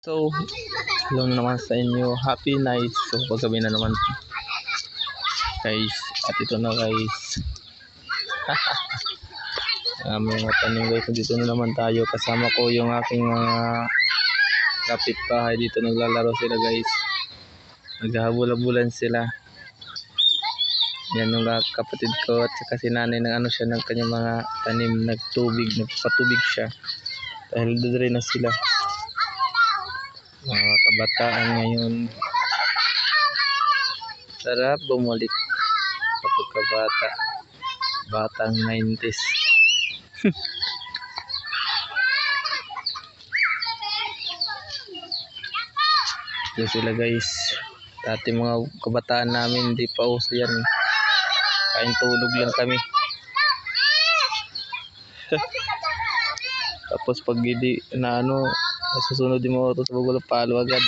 So, hello na naman sa inyo. Happy night. So, paggabi na naman guys. At ito na guys. Mga tanim guys. Dito na naman tayo. Kasama ko yung aking kapitbahay. Dito naglalaro sila guys. Naghahabol-habulan sila. Yan yung kapatid ko. At saka si nanay ng siya ng kanyang mga tanim. Nagpatubig siya. Dahil doon rin na sila. Mga kabataan ngayon, sarap bumalik kapag kabata, batang 90s. Ito sila guys, dati mga kabataan namin hindi pa uso yan, kain tulog lang kami. Tapos pag hindi na susunod yung mga ito sa bagulang palo agad.